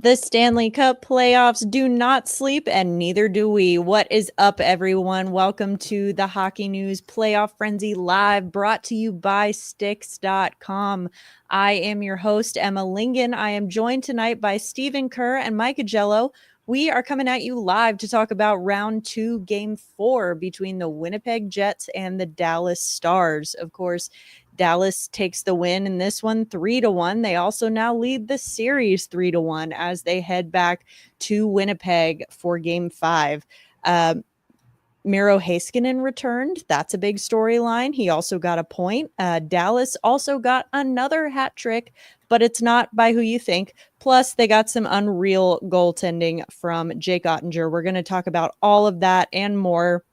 The Stanley Cup Playoffs do not sleep, and neither do we. What is up, everyone? Welcome to the Hockey News Playoff Frenzy Live, brought to you by Sticks.com. I am your host, Emma Lingen. I am joined tonight by Stephen Kerr and Mike Agello. We are coming at you live to talk about round 2, game 4 between the Winnipeg Jets and the Dallas Stars. Of course, Dallas takes the win in this one 3-1. They also now lead the series 3-1 as they head back to Winnipeg for game 5. Miro Heiskanen returned. That's a big storyline. He also got a point. Dallas also got another hat trick, but it's not by who you think. Plus, they got some unreal goaltending from Jake Ottinger. We're going to talk about all of that and more.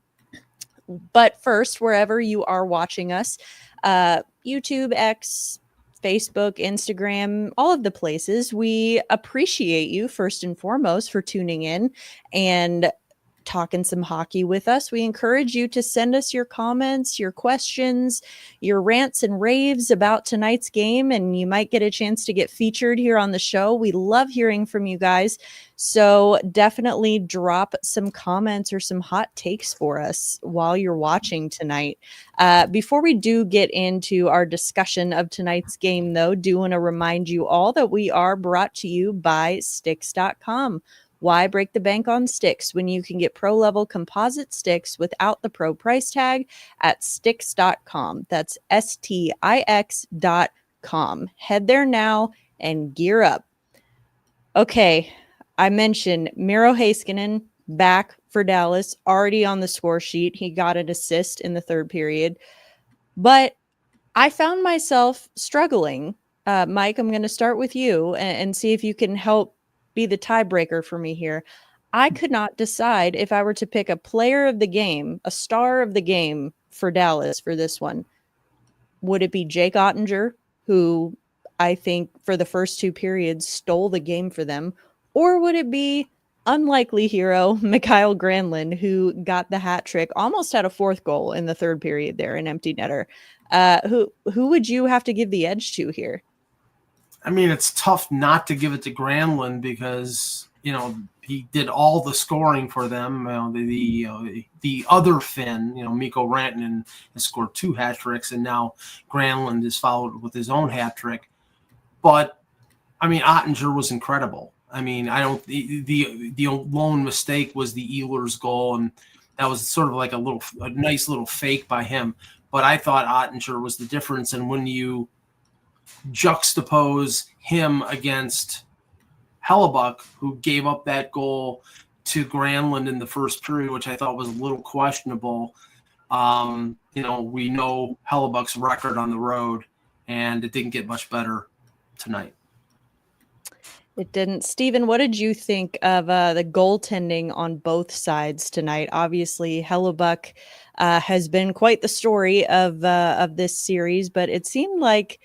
But first, wherever you are watching us, YouTube, X, Facebook, Instagram, all of the places, we appreciate you first and foremost for tuning in and talking some hockey with us. We encourage you to send us your comments, your questions, your rants and raves about tonight's game, and you might get a chance to get featured here on the show. We love hearing from you guys, so definitely drop some comments or some hot takes for us while you're watching tonight. Before we do get into our discussion of tonight's game, though, do want to remind you all that we are brought to you by Sticks.com. Why break the bank on sticks when you can get pro-level composite sticks without the pro price tag at Sticks.com? That's STIX.com. Head there now and gear up. Okay, I mentioned Miro Heiskanen back for Dallas, already on the score sheet. He got an assist in the third period. But I found myself struggling. Mike, I'm going to start with you and see if you can help be the tiebreaker for me here. I could not decide if I were to pick a player of the game, a star of the game for Dallas for this one. Would it be Jake Ottinger, who I think for the first 2 periods stole the game for them, or would it be unlikely hero Mikael Granlund, who got the hat trick, almost had a 4th goal in the 3rd period there, an empty netter? Who would you have to give the edge to here? I mean, it's tough not to give it to Granlund because, he did all the scoring for them. The other Finn, Mikko Rantanen has scored 2 hat tricks, and now Granlund is followed with his own hat trick. But, I mean, Ottinger was incredible. I mean, the lone mistake was the Ehlers goal, and that was sort of like a nice little fake by him. But I thought Ottinger was the difference, and when you juxtapose him against Hellebuck, who gave up that goal to Granlund in the first period, which I thought was a little questionable. We know Hellebuck's record on the road, and it didn't get much better tonight. It didn't. Stephen, what did you think of the goaltending on both sides tonight? Obviously, Hellebuck has been quite the story of this series, but it seemed like,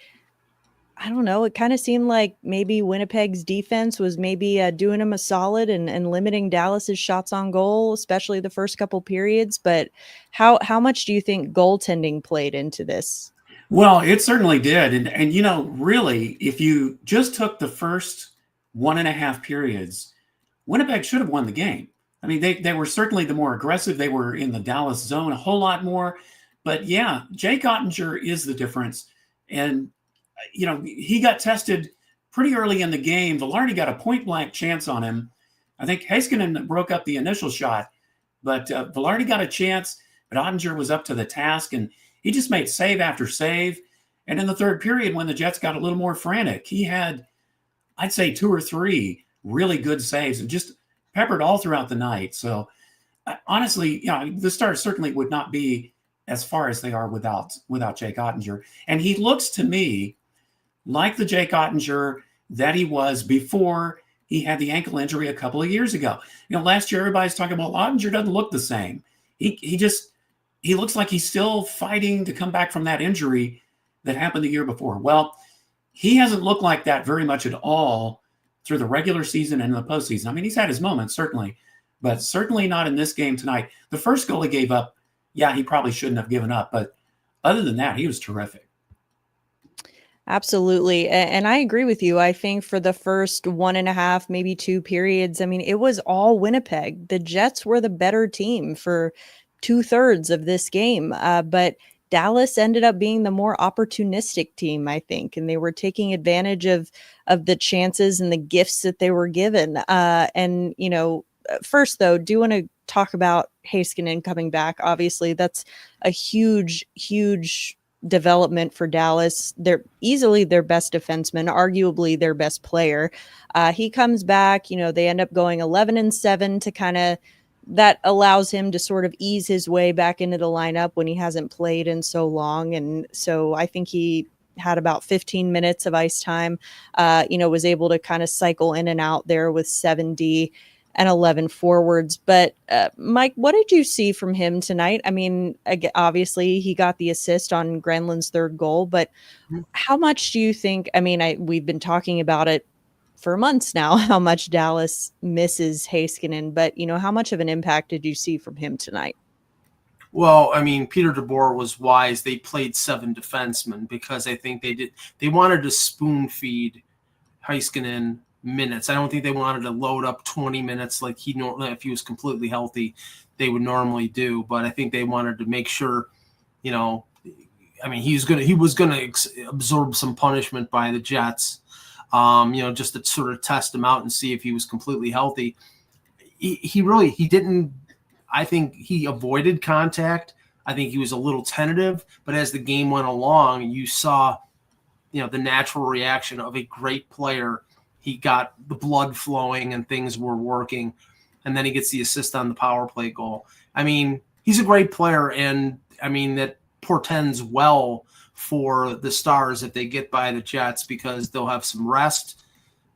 I don't know, it kind of seemed like maybe Winnipeg's defense was maybe doing him a solid and limiting Dallas's shots on goal, especially the first couple periods. But how much do you think goaltending played into this? Well, it certainly did. And really, if you just took the first 1.5 periods, Winnipeg should have won the game. I mean, they were certainly the more aggressive. They were in the Dallas zone a whole lot more. But yeah, Jake Ottinger is the difference. And he got tested pretty early in the game. Velarde got a point-blank chance on him. I think Heiskanen broke up the initial shot, but Velarde got a chance, but Ottinger was up to the task, and he just made save after save. And in the third period, when the Jets got a little more frantic, he had, I'd say, 2 or 3 really good saves and just peppered all throughout the night. So honestly, the Stars certainly would not be as far as they are without Jake Ottinger. And he looks to me like the Jake Ottinger that he was before he had the ankle injury a couple of years ago. Last year everybody's talking about Ottinger doesn't look the same. He looks like he's still fighting to come back from that injury that happened the year before. Well, he hasn't looked like that very much at all through the regular season and in the postseason. I mean, he's had his moments, certainly, but certainly not in this game tonight. The first goal he gave up, yeah, he probably shouldn't have given up, but other than that, he was terrific. Absolutely. And I agree with you. I think for the first 1.5, maybe 2 periods, I mean, it was all Winnipeg. The Jets were the better team for 2/3 of this game. But Dallas ended up being the more opportunistic team, I think, and they were taking advantage of the chances and the gifts that they were given. First though, do want to talk about Heiskanen coming back. Obviously, that's a huge, huge development for Dallas. They're easily their best defenseman, arguably their best player. He comes back, they end up going 11-7 to kind of that allows him to sort of ease his way back into the lineup when he hasn't played in so long. And so I think he had about 15 minutes of ice time, was able to kind of cycle in and out there with 7D and 11 forwards. But Mike, what did you see from him tonight? I mean, obviously he got the assist on Granlund's third goal, but how much do you think, I mean, we've been talking about it for months now, how much Dallas misses Heiskanen, but how much of an impact did you see from him tonight? Well, I mean, Peter DeBoer was wise. They played 7 defensemen because I think they wanted to spoon feed Heiskanen minutes. I don't think they wanted to load up 20 minutes like he normally, if he was completely healthy, they would normally do. But I think they wanted to make sure, I mean, he was gonna absorb some punishment by the Jets, just to sort of test him out and see if he was completely healthy. He didn't. I think he avoided contact. I think he was a little tentative, but as the game went along, you saw, the natural reaction of a great player. He got the blood flowing and things were working, and then he gets the assist on the power play goal. I mean, he's a great player, and I mean that portends well for the Stars if they get by the Jets because they'll have some rest,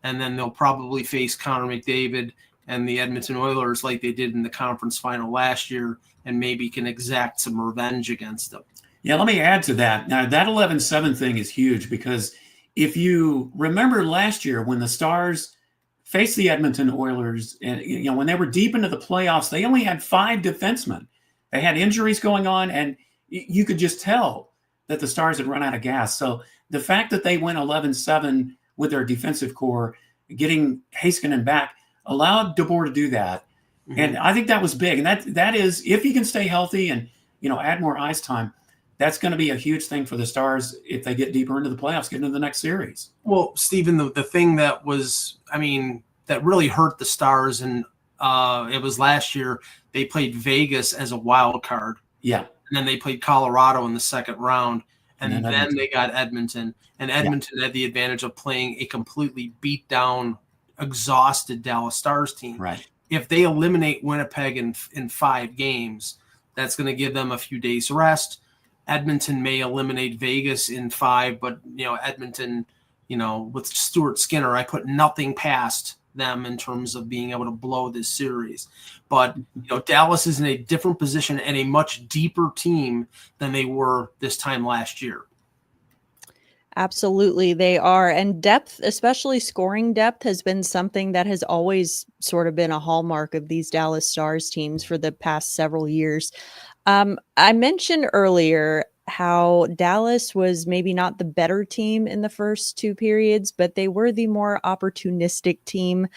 and then they'll probably face Connor McDavid and the Edmonton Oilers like they did in the conference final last year, and maybe can exact some revenge against them. Yeah, let me add to that. Now, that 11-7 thing is huge because if you remember last year when the Stars faced the Edmonton Oilers, and when they were deep into the playoffs, they only had 5 defensemen. They had injuries going on, and you could just tell that the Stars had run out of gas. So the fact that they went 11-7 with their defensive core, getting Heiskanen back, allowed DeBoer to do that. Mm-hmm. And I think that was big. And that is, if he can stay healthy and, add more ice time, that's going to be a huge thing for the Stars if they get deeper into the playoffs, get into the next series. Well, Stephen, the thing that was, that really hurt the Stars, and it was last year, they played Vegas as a wild card. Yeah. And then they played Colorado in the second round. And then they got Edmonton. And Edmonton had the advantage of playing a completely beat down, exhausted Dallas Stars team. Right. If they eliminate Winnipeg in 5 games, that's going to give them a few days rest. Edmonton may eliminate Vegas in 5, but Edmonton, with Stuart Skinner, I put nothing past them in terms of being able to blow this series. But Dallas is in a different position and a much deeper team than they were this time last year. Absolutely, they are. And depth, especially scoring depth, has been something that has always sort of been a hallmark of these Dallas Stars teams for the past several years. I mentioned earlier how Dallas was maybe not the better team in the first 2 periods, but they were the more opportunistic team.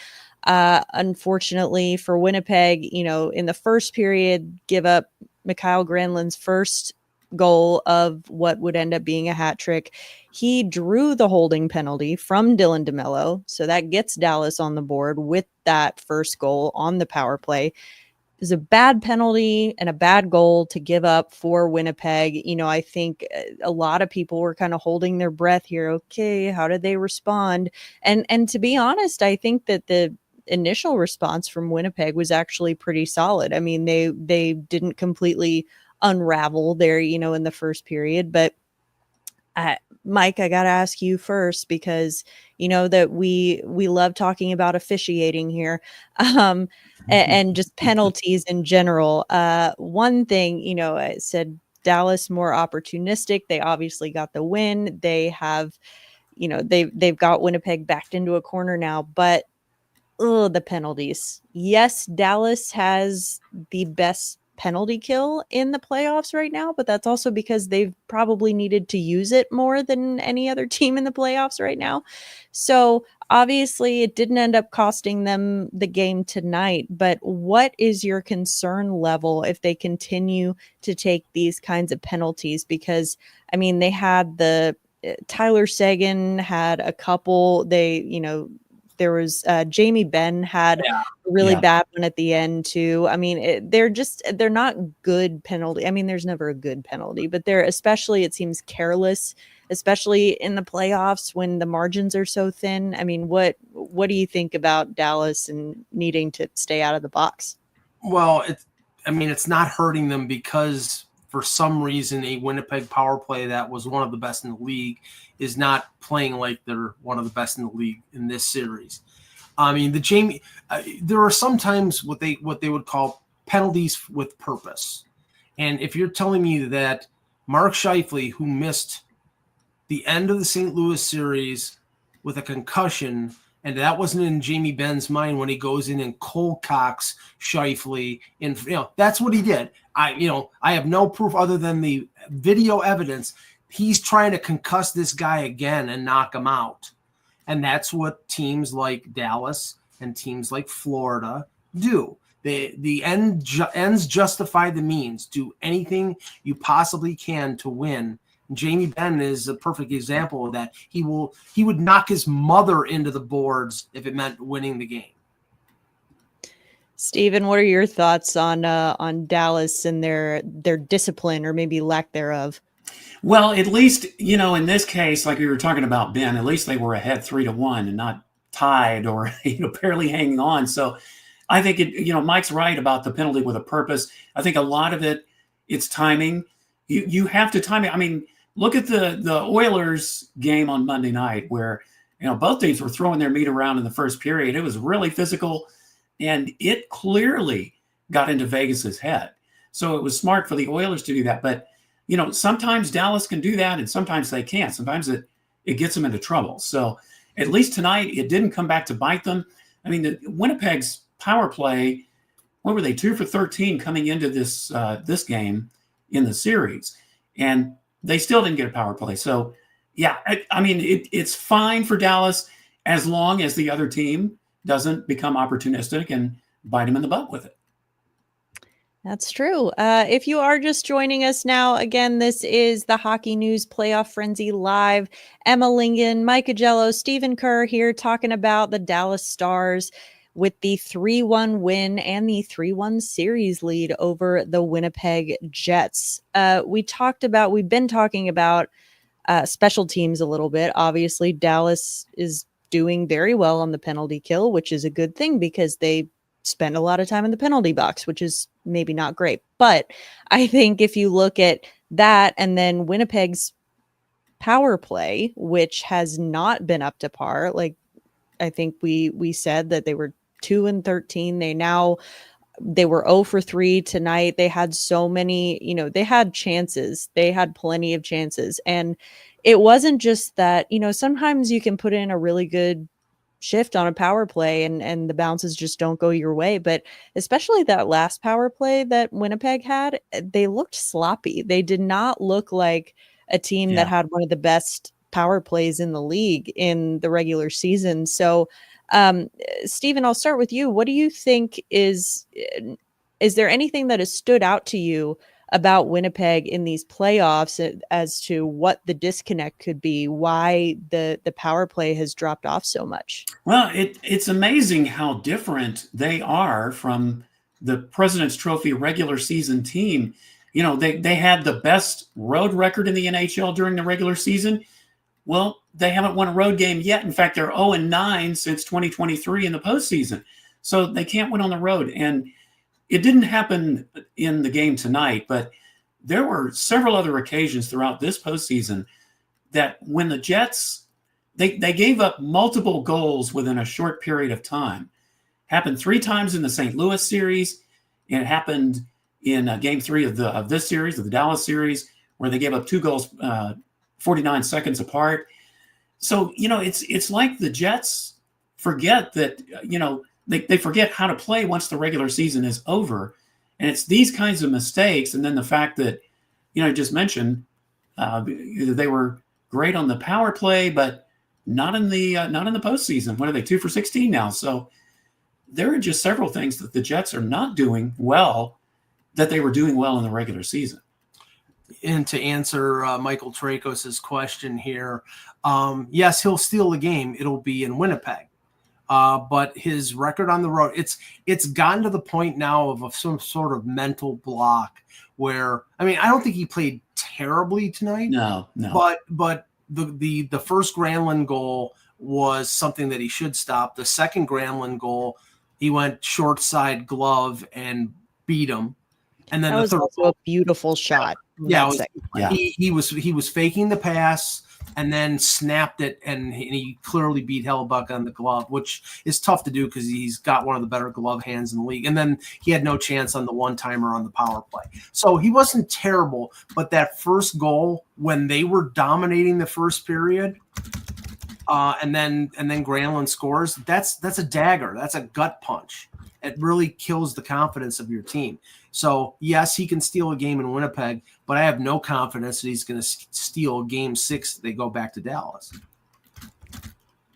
Unfortunately for Winnipeg, in the first period, give up Mikael Granlund's first goal of what would end up being a hat trick. He drew the holding penalty from Dylan DeMello, so that gets Dallas on the board with that first goal on the power play. Is a bad penalty and a bad goal to give up for Winnipeg. I think a lot of people were kind of holding their breath here. Okay, how did they respond? And to be honest, I think that the initial response from Winnipeg was actually pretty solid. I mean, they didn't completely unravel there, in the first period, but Mike, I got to ask you first because that we love talking about officiating here, and just penalties in general. One thing, I said Dallas more opportunistic. They obviously got the win. They have, they've got Winnipeg backed into a corner now, but the penalties. Yes, Dallas has the best penalty kill in the playoffs right now, but that's also because they've probably needed to use it more than any other team in the playoffs right now. So obviously it didn't end up costing them the game tonight, but what is your concern level if they continue to take these kinds of penalties? Because I mean, they had Tyler Seguin had a couple, there was Jamie Benn had a really bad one at the end too. I mean, they're not good penalty. I mean, there's never a good penalty, but they're, especially it seems careless, especially in the playoffs when the margins are so thin. I mean, what do you think about Dallas and needing to stay out of the box? Well, it's not hurting them because for some reason a Winnipeg power play that was one of the best in the league is not playing like they're one of the best in the league in this series. I mean, there are sometimes what they would call penalties with purpose. And if you're telling me that Mark Scheifele, who missed the end of the St. Louis series with a concussion, and that wasn't in Jamie Benn's mind when he goes in and cold cocks Scheifele, and that's what he did. I have no proof other than the video evidence. He's trying to concuss this guy again and knock him out. And that's what teams like Dallas and teams like Florida do. The ends justify the means. Do anything you possibly can to win. Jamie Benn is a perfect example of that. He would knock his mother into the boards if it meant winning the game. Steven, what are your thoughts on Dallas and their discipline, or maybe lack thereof? Well, at least, in this case, like we were talking about Ben, at least they were ahead 3-1 and not tied or, barely hanging on. So I think Mike's right about the penalty with a purpose. I think a lot of it's timing. You have to time it. I mean, look at the Oilers game on Monday night where, both teams were throwing their meat around in the first period. It was really physical, and it clearly got into Vegas's head. So it was smart for the Oilers to do that. But, sometimes Dallas can do that and sometimes they can't. Sometimes it gets them into trouble. So at least tonight, it didn't come back to bite them. I mean, Winnipeg's power play, what were they, 2 for 13 coming into this game in the series, and they still didn't get a power play. So, yeah, it's fine for Dallas as long as the other team doesn't become opportunistic and bite them in the butt with it. That's true. If you are just joining us now, again, this is the Hockey News Playoff Frenzy Live. Emma Lingen, Mike Agello, Stephen Kerr here talking about the Dallas Stars with the 3-1 win and the 3-1 series lead over the Winnipeg Jets. We've been talking about special teams a little bit. Obviously, Dallas is doing very well on the penalty kill, which is a good thing because they spend a lot of time in the penalty box, which is maybe not great. But I think if you look at that and then Winnipeg's power play, which has not been up to par, like I think we said that they were 2-13. They were 0 for 3 tonight. They had so many, they had chances. They had plenty of chances. And it wasn't just that, sometimes you can put in a really good shift on a power play and the bounces just don't go your way. But especially that last power play that Winnipeg had, they looked sloppy. They did not look like a team that had one of the best power plays in the league in the regular season. So, Stephen, I'll start with you. What do you think is there anything that has stood out to you about Winnipeg in these playoffs as to what the disconnect could be, why the power play has dropped off so much? Well, it's amazing how different they are from the President's Trophy regular season team. They had the best road record in the NHL during the regular season. Well, they haven't won a road game yet. In fact, they're 0-9 since 2023 in the postseason. So they can't win on the road. And it didn't happen in the game tonight, but there were several other occasions throughout this postseason that when the Jets, they gave up multiple goals within a short period of time. Happened 3 times in the St. Louis series. And it happened in game 3 of this series, of the Dallas series, where they gave up 2 goals 49 seconds apart. So, it's like the Jets forget that, they forget how to play once the regular season is over. And it's these kinds of mistakes, and then the fact that, just mentioned, they were great on the power play, but not in the postseason. What are they, 2 for 16 now? So there are just several things that the Jets are not doing well that they were doing well in the regular season. And to answer Michael Tracos's question here, yes, he'll steal the game. It'll be in Winnipeg. But his record on the road, it's gotten to the point now of some sort of mental block where, I mean, I don't think he played terribly tonight. No. But the first Granlund goal was something that he should stop. The second Granlund goal, he went short side glove and beat him. And then that the was third also a beautiful shot. Yeah, he was faking the pass and then snapped it, and he clearly beat Hellebuck on the glove, which is tough to do because he's got one of the better glove hands in the league. And then he had no chance on the one-timer on the power play. So he wasn't terrible, but that first goal, when they were dominating the first period, and then Granlund scores, that's a dagger. That's a gut punch. It really kills the confidence of your team. So, yes, he can steal a game in Winnipeg, but I have no confidence that he's going to steal game 6 they go back to Dallas.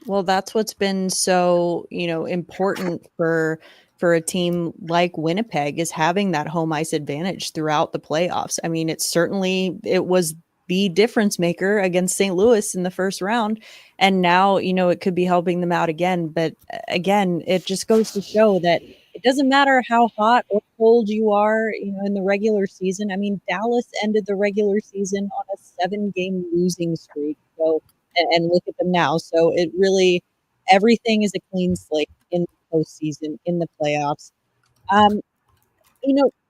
Well, that's what's been so, important for a team like Winnipeg, is having that home ice advantage throughout the playoffs. I mean, it was the difference maker against St. Louis in the first round. And now, it could be helping them out again. But again, it just goes to show that it doesn't matter how hot or cold you are, in the regular season. I mean, Dallas ended the regular season on a 7-game losing streak. So, and look at them now. So it really, everything is a clean slate in the postseason, in the playoffs.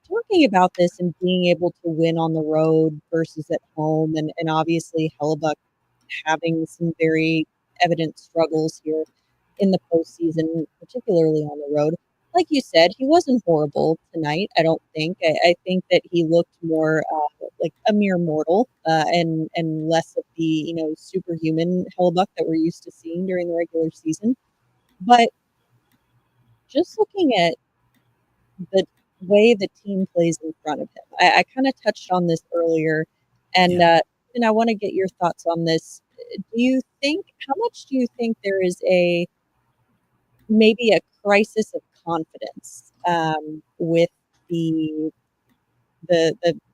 Talking about this and being able to win on the road versus at home, and obviously Hellebuck having some very evident struggles here in the postseason, particularly on the road. Like you said, he wasn't horrible tonight, I don't think. I think that he looked more like a mere mortal and less of the, superhuman Hellebuck that we're used to seeing during the regular season. But just looking at the way the team plays in front of him, I kind of touched on this earlier, and I want to get your thoughts on this. How much do you think there is maybe a crisis of confidence with the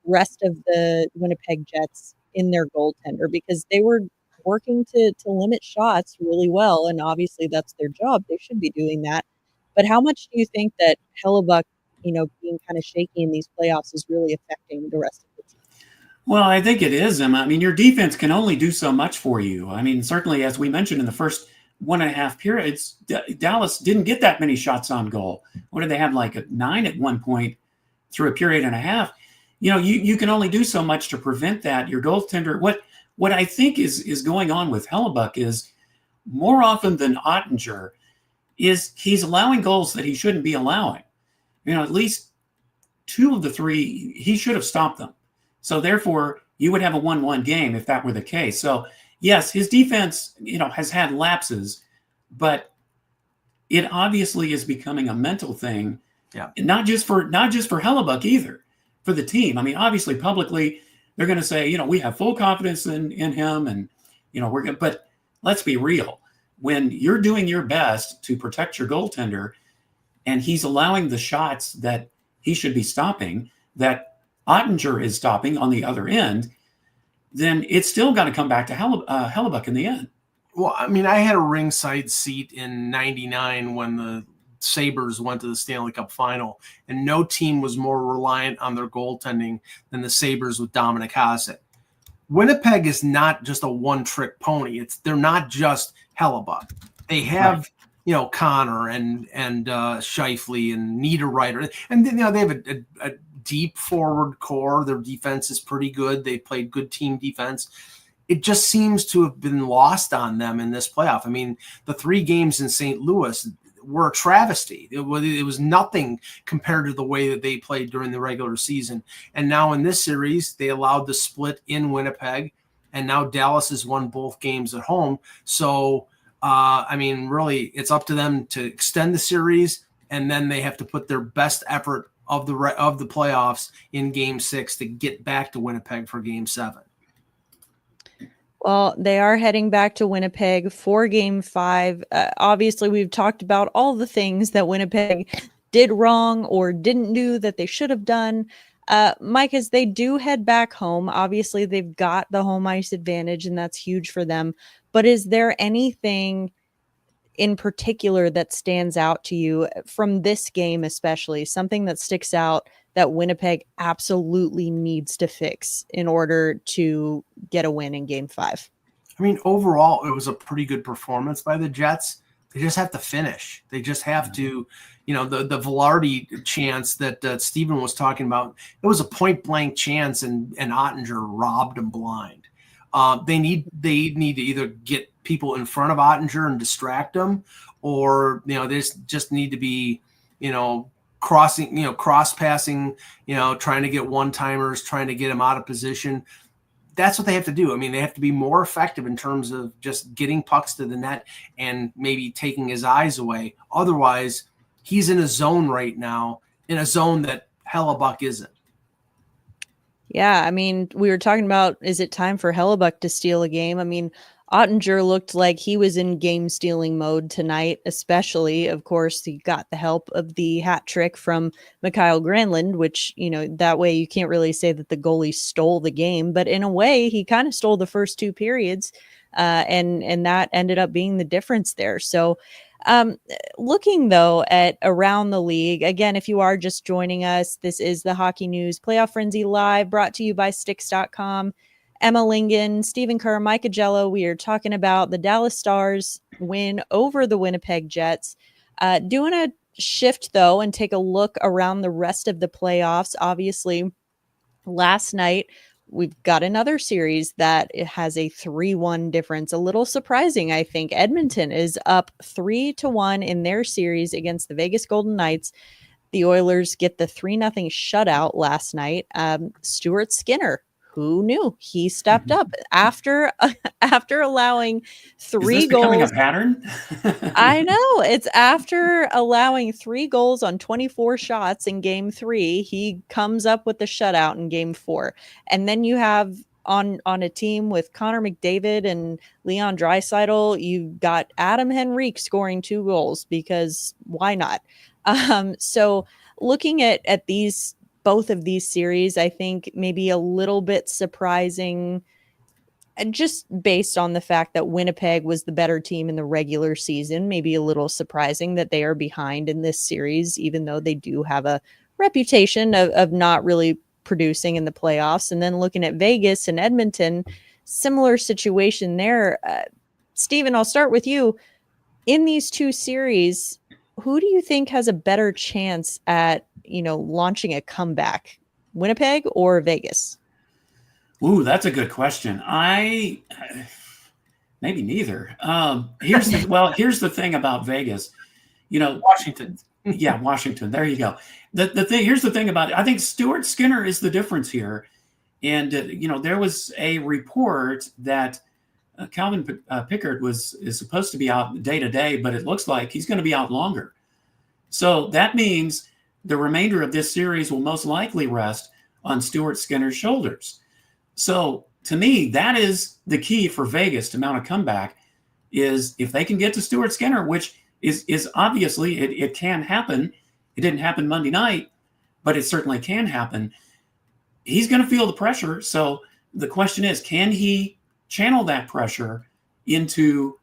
rest of the Winnipeg Jets in their goaltender, because they were working to limit shots really well, and obviously that's their job. They should be doing that. But how much do you think that Hellebuck, being kind of shaky in these playoffs, is really affecting the rest of the team? Well, I think it is, Emma. I mean, your defense can only do so much for you. I mean, certainly, as we mentioned in the first 1.5 periods, Dallas didn't get that many shots on goal. What did they have, like 9 at one point through a period and a half? You can only do so much to prevent that. Your goaltender, what I think is going on with Hellebuck is, more often than Ottinger, is he's allowing goals that he shouldn't be allowing. At least 2 of the 3, he should have stopped them. So therefore, you would have a 1-1 game if that were the case. So yes, his defense, has had lapses, but it obviously is becoming a mental thing. Yeah. And not just for Hellebuck either, for the team. I mean, obviously publicly they're going to say, we have full confidence in him, and we're going. But let's be real. When you're doing your best to protect your goaltender, and he's allowing the shots that he should be stopping, that Ottinger is stopping on the other end, then it's still got to come back to Hellebuck in the end. Well, I mean, I had a ringside seat in '99 when the Sabres went to the Stanley Cup final, and no team was more reliant on their goaltending than the Sabres with Dominic Hasek. Winnipeg is not just a one-trick pony. They're not just Hellebuck. They have, Connor and Scheifele and Niederreiter, and they have a deep forward core. Their defense is pretty good. They played good team defense. It just seems to have been lost on them in this playoff. I mean, the 3 games in St. Louis were a travesty. It was nothing compared to the way that they played during the regular season. And now in this series, they allowed the split in Winnipeg, and now Dallas has won both games at home. So, I mean, really, it's up to them to extend the series, and then they have to put their best effort of the playoffs in Game 6 to get back to Winnipeg for Game 7. Well, they are heading back to Winnipeg for Game 5. Obviously, we've talked about all the things that Winnipeg did wrong or didn't do that they should have done. Mike, as they do head back home, obviously they've got the home ice advantage, and that's huge for them. But is there anything in particular that stands out to you from this game, especially something that sticks out that Winnipeg absolutely needs to fix in order to get a win in Game 5? I mean, overall, it was a pretty good performance by the Jets. They just have to finish. They just have to, the Velarde chance that Steven was talking about, it was a point-blank chance, and Ottinger robbed them blind. They need to either get people in front of Ottinger and distract them, or they just need to be cross passing, trying to get one-timers, trying to get him out of position. That's what they have to do. I mean, they have to be more effective in terms of just getting pucks to the net and maybe taking his eyes away. Otherwise, he's in a zone right now, in a zone that Hellebuck isn't. Yeah, I mean, we were talking about, is it time for Hellebuck to steal a game? I mean, Ottinger looked like he was in game stealing mode tonight, especially, of course, he got the help of the hat trick from Mikael Granlund, which, that way you can't really say that the goalie stole the game, but in a way he kind of stole the first 2 periods, and that ended up being the difference there. So looking though at around the league, again, if you are just joining us, this is the Hockey News Playoff Frenzy Live, brought to you by Sticks.com. Emma Lingen, Stephen Kerr, Mike Agello. We are talking about the Dallas Stars win over the Winnipeg Jets. Doing a shift, though, and take a look around the rest of the playoffs. Obviously, last night, we've got another series that has a 3-1 difference. A little surprising, I think. Edmonton is up 3-1 in their series against the Vegas Golden Knights. The Oilers get the 3-0 shutout last night. Stuart Skinner, who knew? He stepped up after allowing 3 Is this goals. becoming a pattern? I know. It's after allowing 3 goals on 24 shots in Game 3. He comes up with the shutout in Game 4. And then you have on a team with Connor McDavid and Leon Draisaitl, you've got Adam Henrique scoring 2 goals, because why not? So looking at both of these series, I think maybe a little bit surprising, just based on the fact that Winnipeg was the better team in the regular season. Maybe a little surprising that they are behind in this series, even though they do have a reputation of not really producing in the playoffs. And then looking at Vegas and Edmonton, similar situation there. Steven, I'll start with you. In these 2 series, who do you think has a better chance at launching a comeback, Winnipeg or Vegas? Ooh, that's a good question. Maybe neither. Here's the thing about Vegas. Washington. Yeah, Washington. There you go. Here's the thing about it. I think Stuart Skinner is the difference here. And there was a report that Calvin Pickard is supposed to be out day to day, but it looks like he's going to be out longer. So that means the remainder of this series will most likely rest on Stuart Skinner's shoulders. So to me, that is the key for Vegas to mount a comeback, is if they can get to Stuart Skinner, which is obviously it can happen. It didn't happen Monday night, but it certainly can happen. He's going to feel the pressure. So the question is, can he channel that pressure into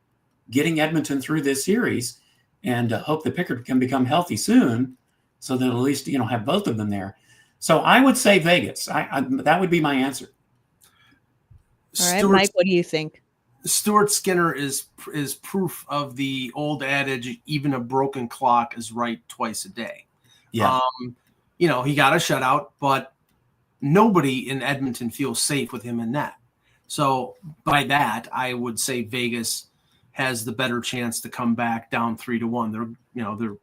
getting Edmonton through this series, and hope that Pickard can become healthy soon, so that at least have both of them there. So I would say Vegas. That would be my answer. All right, Mike, what do you think? Stuart Skinner is proof of the old adage, even a broken clock is right twice a day. Yeah. He got a shutout, but nobody in Edmonton feels safe with him in net. So by that, I would say Vegas has the better chance to come back down 3-1. They're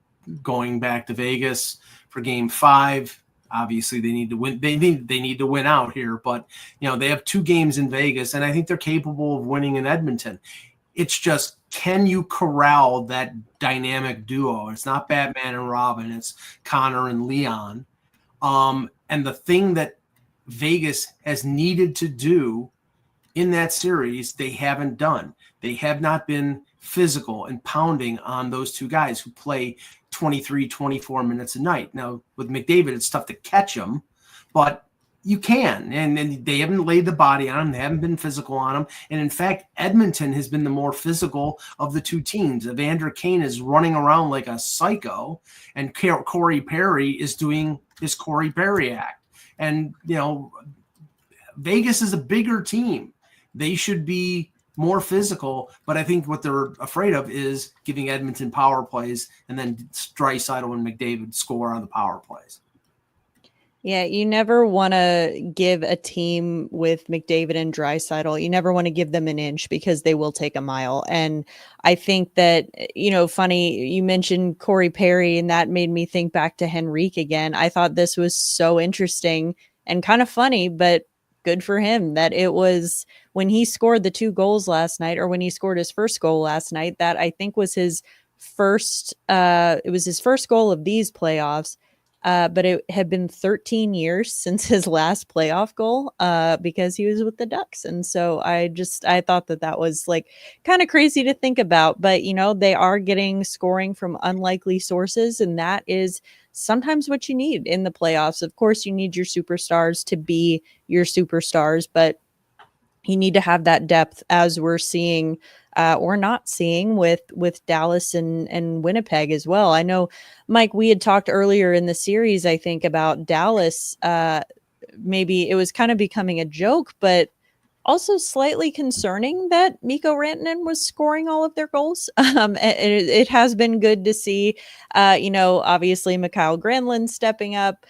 going back to Vegas for Game 5. Obviously, they need to win. They need to win out here, but they have 2 games in Vegas, and I think they're capable of winning in Edmonton. It's just, can you corral that dynamic duo? It's not Batman and Robin. It's Connor and Leon. And the thing that Vegas has needed to do in that series, they haven't done. They have not been physical and pounding on those two guys who play 23, 24 minutes a night. Now, with McDavid, it's tough to catch them, but you can. And they haven't laid the body on him. They haven't been physical on him. And in fact, Edmonton has been the more physical of the two teams. Evander Kane is running around like a psycho, and Corey Perry is doing his Corey Perry act. And, Vegas is a bigger team. They should be more physical, but I think what they're afraid of is giving Edmonton power plays and then Draisaitl and McDavid score on the power plays. Yeah, you never want to give a team with McDavid and Draisaitl, you never want to give them an inch because they will take a mile. And I think that, funny, you mentioned Corey Perry, and that made me think back to Henrique again. I thought this was so interesting and kind of funny, but good for him that it was when he scored the 2 goals last night, or when he scored his first goal last night, that I think was his first, it was his first goal of these playoffs. But it had been 13 years since his last playoff goal because he was with the Ducks. And so I thought that was like kind of crazy to think about. But, they are getting scoring from unlikely sources. And that is sometimes what you need in the playoffs. Of course, you need your superstars to be your superstars, but you need to have that depth, as we're seeing or not seeing with Dallas and Winnipeg as well. I know, Mike, we had talked earlier in the series, I think, about Dallas. Maybe it was kind of becoming a joke, but also slightly concerning that Mikko Rantanen was scoring all of their goals. It has been good to see, obviously Mikael Granlund stepping up.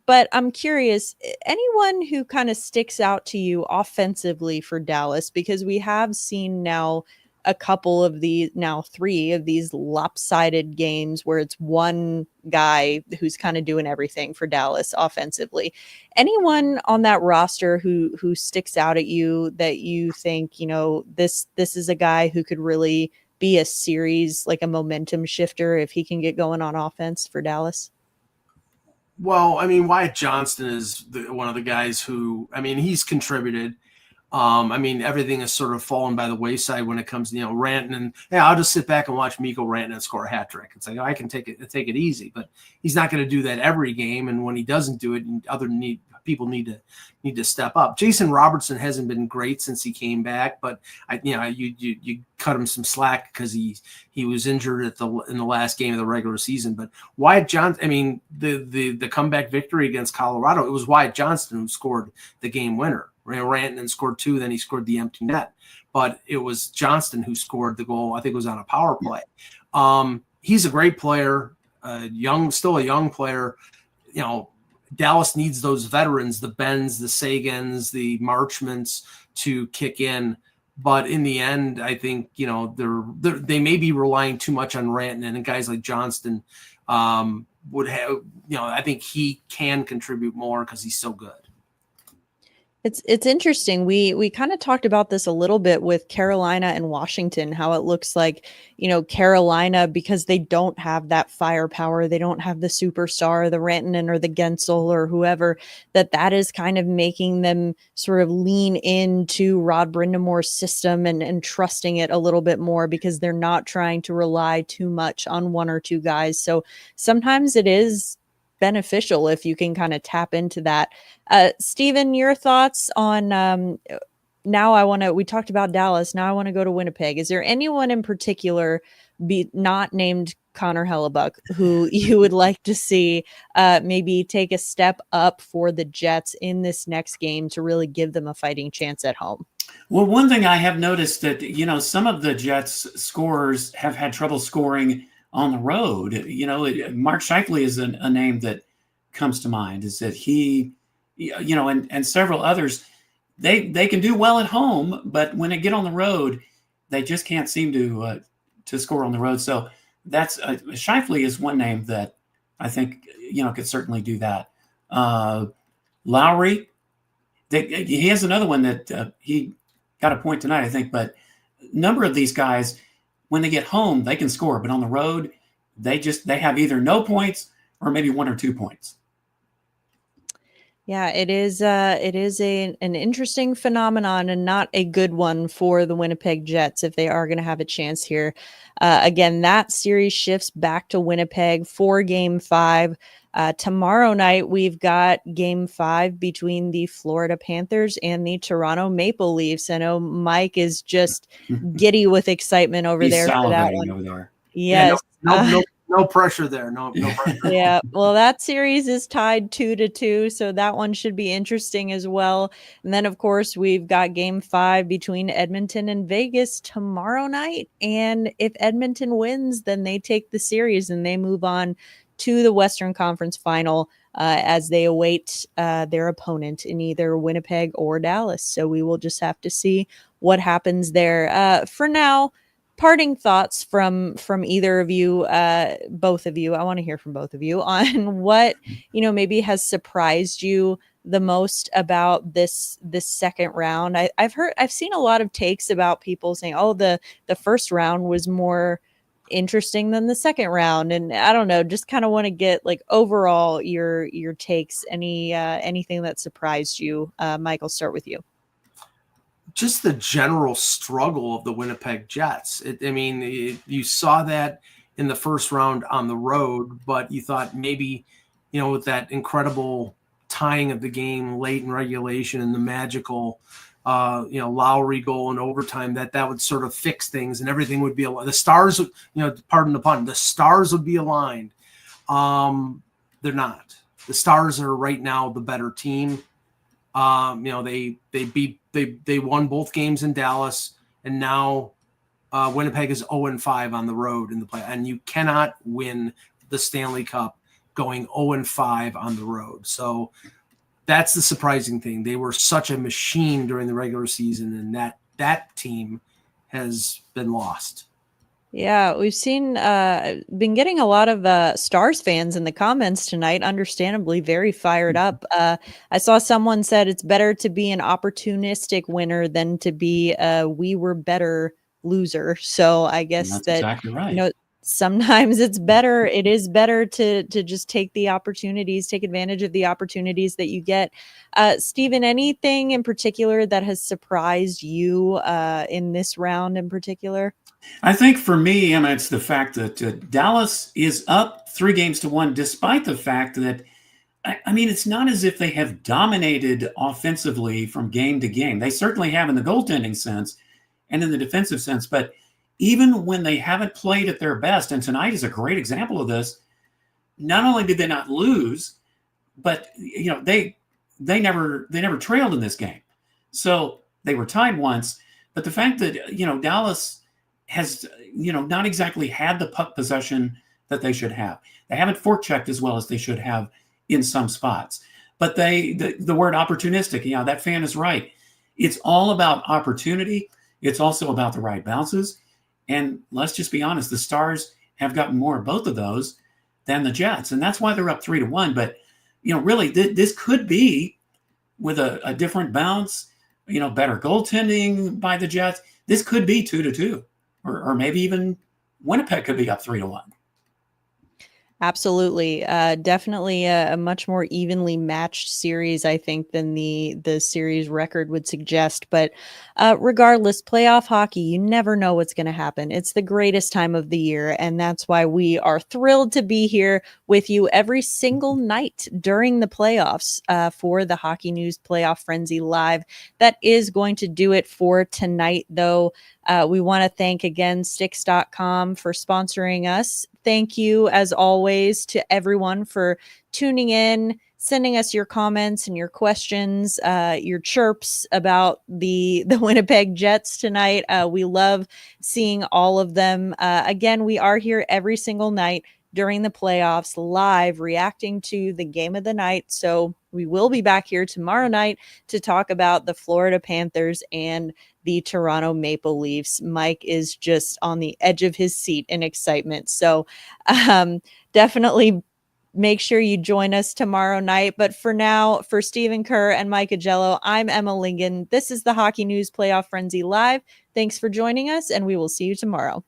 But I'm curious, anyone who kind of sticks out to you offensively for Dallas, because we have seen now a couple of these, now 3 of these lopsided games where it's one guy who's kind of doing everything for Dallas offensively. Anyone on that roster who sticks out at you that you think, this is a guy who could really be a series, like a momentum shifter if he can get going on offense for Dallas? Well, Wyatt Johnston is one of the guys who, he's contributed. Everything has sort of fallen by the wayside when it comes to, Rantanen. Yeah, I'll just sit back and watch Mikko Rantanen score a hat trick. It's like, I can take it easy, but he's not going to do that every game. And when he doesn't do it, people need to step up. Jason Robertson hasn't been great since he came back, but you cut him some slack because he was injured in the last game of the regular season. But Wyatt Johnston, the comeback victory against Colorado, it was Wyatt Johnston who scored the game winner. Rantanen scored 2, then he scored the empty net. But it was Johnston who scored the goal. I think it was on a power play. He's a great player, still a young player. Dallas needs those veterans, the Bens, the Sagans, the Marchments to kick in. But in the end, I think, they may be relying too much on Rantanen, and guys like Johnston would have, I think he can contribute more because he's so good. It's interesting. We kind of talked about this a little bit with Carolina and Washington, how it looks like, Carolina, because they don't have that firepower, they don't have the superstar, the Rantanen or the Gensel or whoever, that is kind of making them sort of lean into Rod Brindamore's system and trusting it a little bit more because they're not trying to rely too much on one or two guys. So sometimes it is beneficial if you can kind of tap into that. Steven, your thoughts on we talked about Dallas. Now I want to go to Winnipeg. Is there anyone in particular, not named Connor Hellebuck, who you would like to see maybe take a step up for the Jets in this next game to really give them a fighting chance at home? Well, one thing I have noticed that, some of the Jets scorers have had trouble scoring on the road. Mark Scheifele is a name that comes to mind, is that he, and several others, they can do well at home, but when they get on the road, they just can't seem to score on the road. So that's Scheifele is one name that I think, could certainly do that. Lowry, he has another one that he got a point tonight, I think, but a number of these guys, when they get home, they can score, but on the road, they have either no points or maybe 1 or 2 points. Yeah, it is. It is an interesting phenomenon and not a good one for the Winnipeg Jets if they are going to have a chance here. Again, that series shifts back to Winnipeg for Game 5. Tomorrow night, we've got Game 5 between the Florida Panthers and the Toronto Maple Leafs. I know Mike is just giddy with excitement over He's there for that salivating one. over there. Yeah, Yes. no pressure there. No pressure. Yeah, well, that series is tied 2-2, so that one should be interesting as well. And then, of course, we've got Game 5 between Edmonton and Vegas tomorrow night. And if Edmonton wins, then they take the series and they move on to the Western Conference Final as they await their opponent in either Winnipeg or Dallas. So we will just have to see what happens there. For now, parting thoughts from either of you, both of you. I want to hear from both of you on what, maybe has surprised you the most about this second round. I've seen a lot of takes about people saying, oh, the first round was more interesting than the second round, and I don't know, just kind of want to get like overall your takes. Anything that surprised you? Mike, I'll start with you. Just the general struggle of the Winnipeg Jets. You saw that in the first round on the road, but you thought maybe, with that incredible tying of the game late in regulation and the magical, Lowry goal in overtime, that would sort of fix things and everything would be aligned. The stars, pardon the pun, the stars would be aligned. They're not. The Stars are right now the better team. They won both games in Dallas, and now Winnipeg is 0-5 on the road in the play, and you cannot win the Stanley Cup going 0-5 on the road. So that's the surprising thing. They were such a machine during the regular season, and that team has been lost. Yeah, we've been getting a lot of Stars fans in the comments tonight, understandably very fired up. I saw someone said it's better to be an opportunistic winner than to be a we were better loser. So I guess That's that, exactly right. sometimes it is better to just take advantage of the opportunities that you get. Steven, anything in particular that has surprised you in this round in particular? I think for me, Emma, it's the fact that Dallas is up 3-1, despite the fact that, it's not as if they have dominated offensively from game to game. They certainly have in the goaltending sense and in the defensive sense, but even when they haven't played at their best, and tonight is a great example of this, not only did they not lose, but they never trailed in this game. So they were tied once, but the fact that Dallas has not exactly had the puck possession that they should have. They haven't forechecked as well as they should have in some spots. But the word opportunistic, that fan is right. It's all about opportunity. It's also about the right bounces. And let's just be honest, the Stars have gotten more of both of those than the Jets. And that's why they're up 3-1. But, really, this could be with a different bounce, better goaltending by the Jets. This could be 2-2. Or maybe even Winnipeg could be up 3-1. Absolutely. Definitely a much more evenly matched series, I think, than the series record would suggest. But regardless, playoff hockey, you never know what's going to happen. It's the greatest time of the year. And that's why we are thrilled to be here with you every single night during the playoffs for the Hockey News Playoff Frenzy Live. That is going to do it for tonight, though. We want to thank again Stix.com for sponsoring us. Thank you, as always, to everyone for tuning in, sending us your comments and your questions, your chirps about the Winnipeg Jets tonight. We love seeing all of them. Again, we are here every single night during the playoffs, live reacting to the game of the night. So we will be back here tomorrow night to talk about the Florida Panthers and the Toronto Maple Leafs. Mike is just on the edge of his seat in excitement. So definitely make sure you join us tomorrow night. But for now, for Stephen Kerr and Mike Agello, I'm Emma Lingen. This is the Hockey News Playoff Frenzy Live. Thanks for joining us, and we will see you tomorrow.